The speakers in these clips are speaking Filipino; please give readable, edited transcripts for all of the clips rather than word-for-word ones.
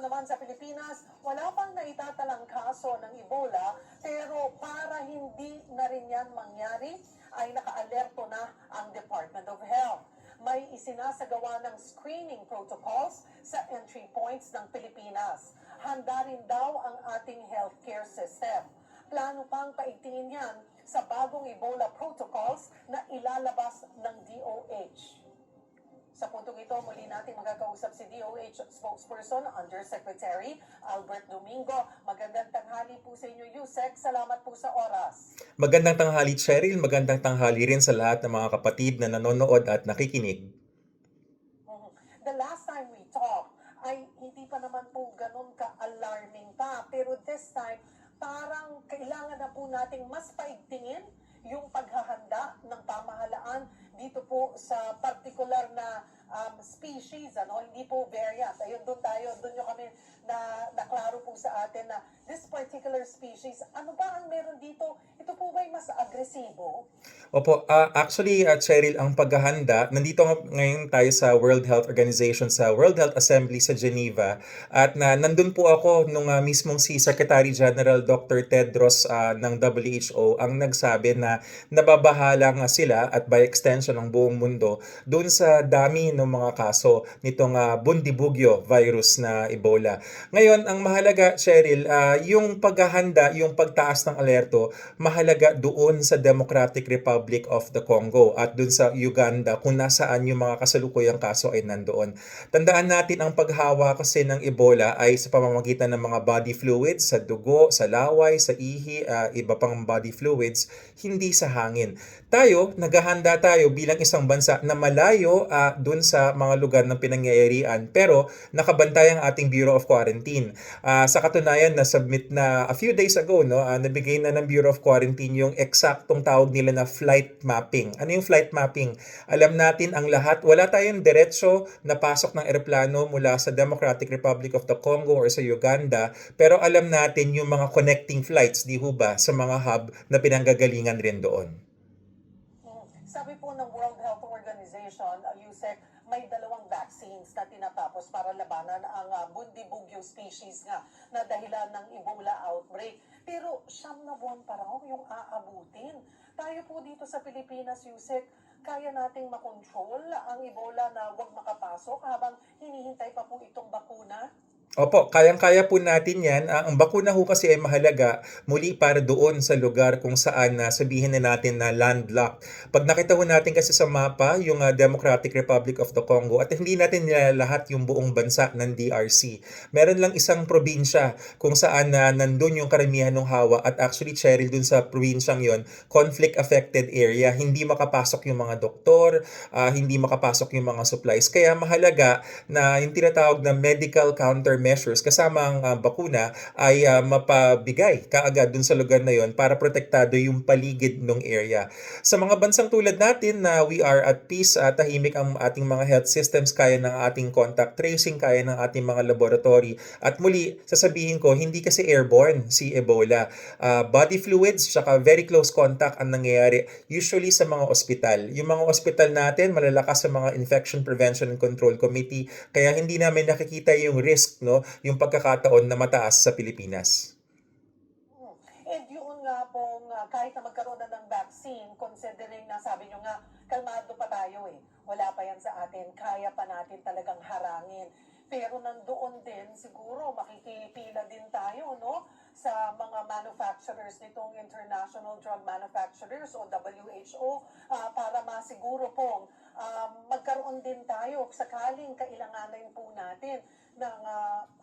naman sa Pilipinas, wala pang naitatalang kaso ng Ebola, pero para hindi na rin yan mangyari, ay nakaalerto na ang Department of Health. May isinasagawa ng screening protocols sa entry points ng Pilipinas. Handa rin daw ang ating healthcare system. Plano pang paigtingin yan sa bagong Ebola protocols na ilalabas ng DOH. Sa puntong ito, muli natin magkakausap si DOH spokesperson, Undersecretary Albert Domingo. Magandang tanghali po sa inyo, Yusek. Salamat po sa oras. Magandang tanghali, Cheryl. Magandang tanghali rin sa lahat ng mga kapatid na nanonood at nakikinig. The last time we talked, ay hindi pa naman po ganun ka-alarming pa. Pero this time, parang kailangan na po nating mas paigtingin yung paghahanda ng pamahalaan dito po sa particular na species, hindi po variant. Ayun, doon nyo kami naklaro po sa atin na this particular species, ano ba ang meron dito? Ito po ba'y mas agresibo? Opo, actually, Cheryl, ang paghahanda, nandito ngayon tayo sa World Health Organization, sa World Health Assembly sa Geneva, at nandun po ako nung mismong si Secretary General Dr. Tedros ng WHO ang nagsabi na nababahala nga sila at by extension ng buong mundo doon sa dami ng mga kaso nitong Bundibugyo virus na Ebola. Ngayon, ang mahalaga, Cheryl, yung paghahanda, yung pagtaas ng alerto, mahalaga doon sa Democratic Republic of the Congo at doon sa Uganda kung nasaan yung mga kasalukuyang kaso ay nandoon. Tandaan natin ang paghawa kasi ng Ebola ay sa pamamagitan ng mga body fluids, sa dugo, sa laway, sa ihi, iba pang body fluids, hindi sa hangin. Tayo, naghahanda tayo bilang isang bansa na malayo doon sa mga lugar ng pinangyayarian pero nakabantay ang ating Bureau of Quarantine. Sa katunayan, na-submit na a few days ago, nabigay na ng Bureau of Quarantine yung eksaktong tawag nila na flight mapping. Ano yung flight mapping? Alam natin ang lahat, wala tayong diretso na pasok ng eroplano mula sa Democratic Republic of the Congo or sa Uganda, pero alam natin yung mga connecting flights, di ho ba, sa mga hub na pinanggagalingan rin doon. Sabi po ng World Health Organization, USEC, may dalawang vaccines na tinatapos para labanan ang Bundibugyo species nga na dahilan ng Ebola outbreak. Pero 9 buwan pa raw yung aabutin. Tayo po dito sa Pilipinas, USEC, kaya nating makontrol ang Ebola na huwag makapasok habang hinihintay pa po itong bakuna? Opo, kayang-kaya po natin yan. Ang bakuna ho kasi ay mahalaga muli para doon sa lugar kung saan sabihin na natin na landlocked. Pag nakita ho natin kasi sa mapa yung Democratic Republic of the Congo at hindi natin nilalahat yung buong bansa ng DRC. Meron lang isang probinsya kung saan nandun yung karamihan ng hawa at actually, Cheryl, dun sa probinsyang yon, conflict-affected area. Hindi makapasok yung mga doktor, hindi makapasok yung mga supplies. Kaya mahalaga na yung tinatawag na medical countermeasures kasama ang bakuna ay mapabigay kaagad dun sa lugar na yon para protektado yung paligid ng area. Sa mga bansang tulad natin na we are at peace, tahimik ang ating mga health systems, kaya ng ating contact tracing, kaya ng ating mga laboratory. At muli, sasabihin ko, hindi kasi airborne si Ebola. Body fluids, saka very close contact ang nangyayari usually sa mga ospital. Yung mga ospital natin, malalakas sa mga Infection Prevention and Control Committee, kaya hindi namin nakikita yung risk, yung pagkakataon na mataas sa Pilipinas. And yun nga pong kahit na magkaroon na ng vaccine, considering na sabi nyo nga, kalmado pa tayo eh. Wala pa yan sa atin, kaya pa natin talagang harangin. Pero nandoon din, siguro makikipila din tayo, sa mga manufacturers nitong International Drug Manufacturers o WHO para masiguro pong magkaroon din tayo sakaling kailanganin po natin ng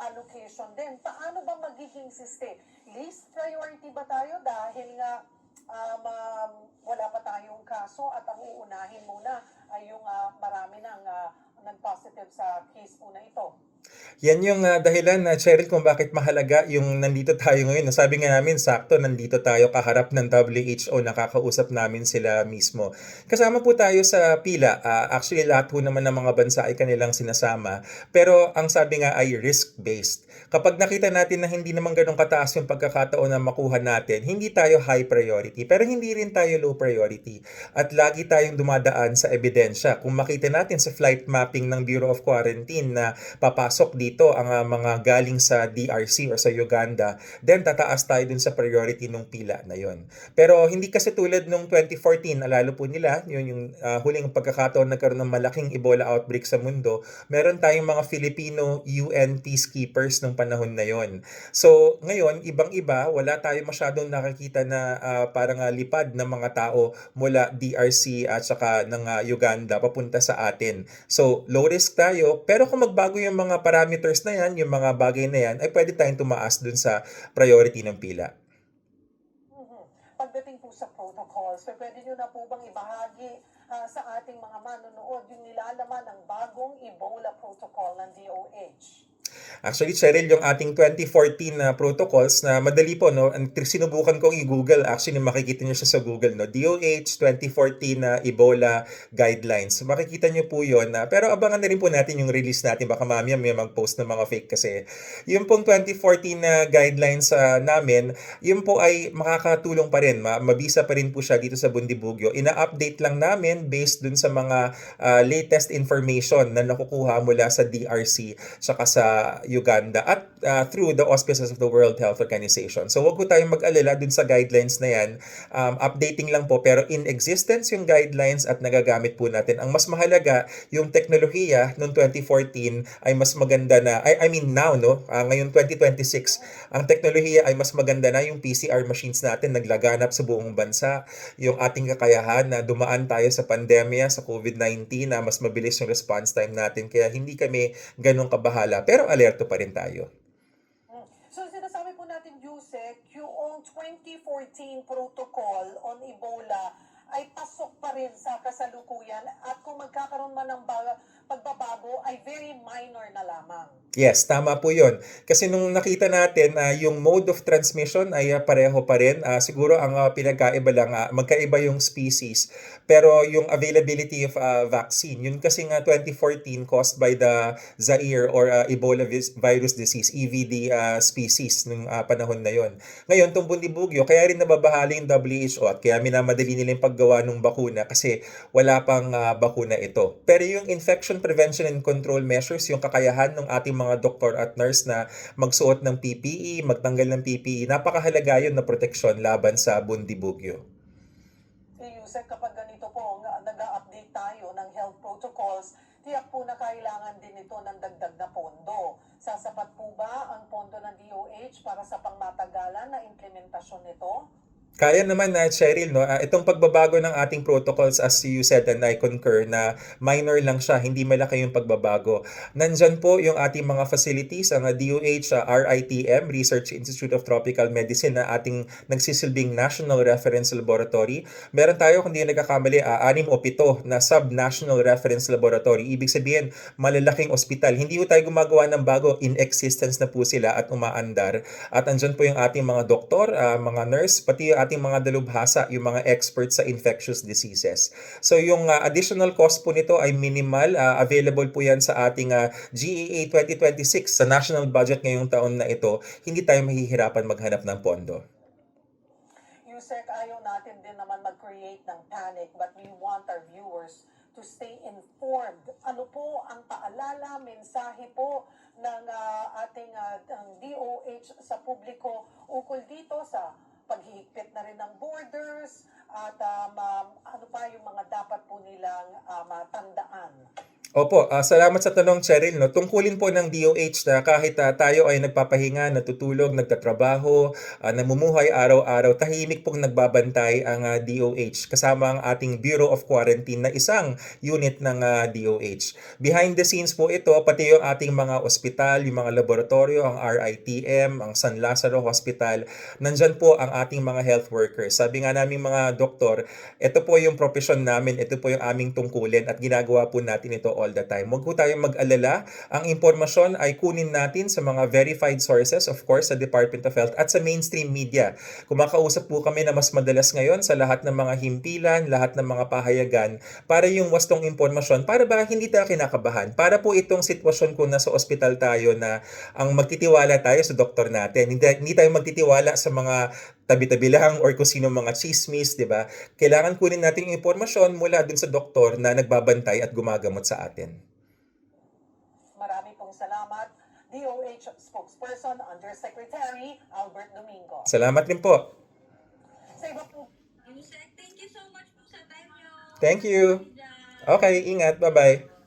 allocation din. Paano ba magiging system? Least priority ba tayo dahil nga wala pa tayong kaso at ang uunahin muna ay yung marami ng nag-positive sa case po na ito? Yan yung dahilan na Cheryl kung bakit mahalaga yung nandito tayo ngayon. Nasabi nga namin, sakto, nandito tayo kaharap ng WHO, nakakausap namin sila mismo. Kasama po tayo sa pila. Actually, lahat po naman ng mga bansa ay kanilang sinasama. Pero ang sabi nga ay risk-based. Kapag nakita natin na hindi naman ganun kataas yung pagkakataon na makuha natin, hindi tayo high priority, pero hindi rin tayo low priority. At lagi tayong dumadaan sa ebidensya. Kung makita natin sa flight mapping ng Bureau of Quarantine na papasok dito ang mga galing sa DRC or sa Uganda, then tataas tayo dun sa priority ng pila na yon. Pero hindi kasi tulad nung 2014, alalo po nila, yun yung huling pagkakataon nagkaroon ng malaking Ebola outbreak sa mundo, meron tayong mga Filipino UN peacekeepers nung panahon na yon. So ngayon, ibang-iba, wala tayo masyadong nakakita na parang lipad ng mga tao mula DRC at saka ng Uganda papunta sa atin. So, low risk tayo, pero kung magbago yung mga parameters na yan, yung mga bagay na yan, ay pwede tayong tumaas dun sa priority ng pila. Mhm. Pagdating po sa protocols, pwede nyo na po bang ibahagi sa ating mga manonood yung nilalaman ng bagong Ebola protocol ng DOH? Actually, Cheryl, yung ating 2014 na protocols na madali po, no? Sinubukan kong i-Google. Actually, makikita niyo siya sa Google, no? DOH 2014 na Ebola Guidelines. Makikita niyo po yun. Pero abangan na rin po natin yung release natin. Baka mamaya may mag-post ng mga fake kasi. Yung pong 2014 na guidelines namin, yun po ay makakatulong pa rin. Mabisa pa rin po siya dito sa Bundibugyo. Ina-update lang namin based dun sa mga latest information na nakukuha mula sa DRC saka sa Uganda at through the auspices of the World Health Organization. So wag po tayong mag-alala dun sa guidelines na yan. Updating lang po pero in existence yung guidelines at nagagamit po natin. Ang mas mahalaga, yung teknolohiya noong 2014 ay mas maganda na, I mean now, no? Ngayon 2026, ang teknolohiya ay mas maganda na yung PCR machines natin naglaganap sa buong bansa. Yung ating kakayahan na dumaan tayo sa pandemya, sa COVID-19 na mas mabilis yung response time natin. Kaya hindi kami ganun kabahala. Pero alerto pa rin tayo. So sinasabi po natin, Yusek, yung 2014 protocol on Ebola ay pasok pa rin sa kasalukuyan at kung magkakaroon man ng pagbabago ay very minor na lamang. Yes, tama po yun. Kasi nung nakita natin, yung mode of transmission ay pareho pa rin. Siguro ang pinagkaiba lang, magkaiba yung species. Pero yung availability of vaccine, yun kasi nga 2014 caused by the Zaire or Ebola virus disease, EVD species nung panahon na yon. Ngayon, itong Bundibugyo, kaya rin nababahali yung WHO at kaya minamadali nila yung paggawa ng bakuna kasi wala pang bakuna ito. Pero yung infection prevention and control measures, yung kakayahan ng ating mga doktor at nurse na magsuot ng PPE, magtanggal ng PPE, napakahalaga yun na proteksyon laban sa Bundibugyo. Yusek, kapag ganito po, nag-update tayo ng health protocols, tiyak po na kailangan din ito ng dagdag na pondo. Sasapat po ba ang pondo ng DOH para sa pangmatagalan na implementasyon nito? Kaya naman na Cheryl, no? Itong pagbabago ng ating protocols as you said and I concur na minor lang siya, hindi malaki yung pagbabago. Nandyan po yung ating mga facilities, ang DOH, RITM, Research Institute of Tropical Medicine na ating nagsisilbing National Reference Laboratory. Meron tayo, kung di nagkakamali, 6 o 7 na Sub-National Reference Laboratory. Ibig sabihin, malalaking ospital. Hindi po tayo gumagawa ng bago, in existence na po sila at umaandar. At andyan po yung ating mga doktor, mga nurse, pati yung ating mga dalubhasa, yung mga experts sa infectious diseases. So yung additional cost po nito ay minimal. Available po yan sa ating GEA 2026 sa national budget ngayong taon na ito. Hindi tayo mahihirapan maghanap ng pondo. Yusek, ayaw natin din naman mag-create ng panic but we want our viewers to stay informed. Ano po ang paalala, mensahe po ng ating DOH sa publiko ukol dito sa paghihigpit na rin ng borders at ano pa yung mga dapat po nilang matandaan? Opo, salamat sa tanong, Cheryl. No? Tungkulin po ng DOH na kahit tayo ay nagpapahinga, natutulog, nagtatrabaho, namumuhay araw-araw, tahimik pong nagbabantay ang DOH kasama ang ating Bureau of Quarantine na isang unit ng DOH. Behind the scenes po ito, pati yung ating mga ospital, yung mga laboratorio, ang RITM, ang San Lazaro Hospital, nandyan po ang ating mga health workers. Sabi nga namin mga doktor, ito po yung profession namin, ito po yung aming tungkulin at ginagawa po natin ito all the time. Huwag po tayong mag-alala. Ang impormasyon ay kunin natin sa mga verified sources, of course, sa Department of Health at sa mainstream media. Kumakausap po kami na mas madalas ngayon sa lahat ng mga himpilan, lahat ng mga pahayagan, para yung wastong impormasyon, para ba hindi tayo kinakabahan. Para po itong sitwasyon kung nasa ospital tayo na ang magtitiwala tayo sa doktor natin. Hindi tayo magtitiwala sa mga tabi-tabi lang or kung sino mga chismis, di ba? Kailangan kunin natin yung impormasyon mula dun sa doktor na nagbabantay at gumagamot sa atin. Marami pong salamat. DOH spokesperson, Undersecretary Albert Domingo. Salamat din po. Sa iba po, Yusek, thank you so much po sa time nyo. Thank you. Dyan. Okay, ingat. Bye-bye.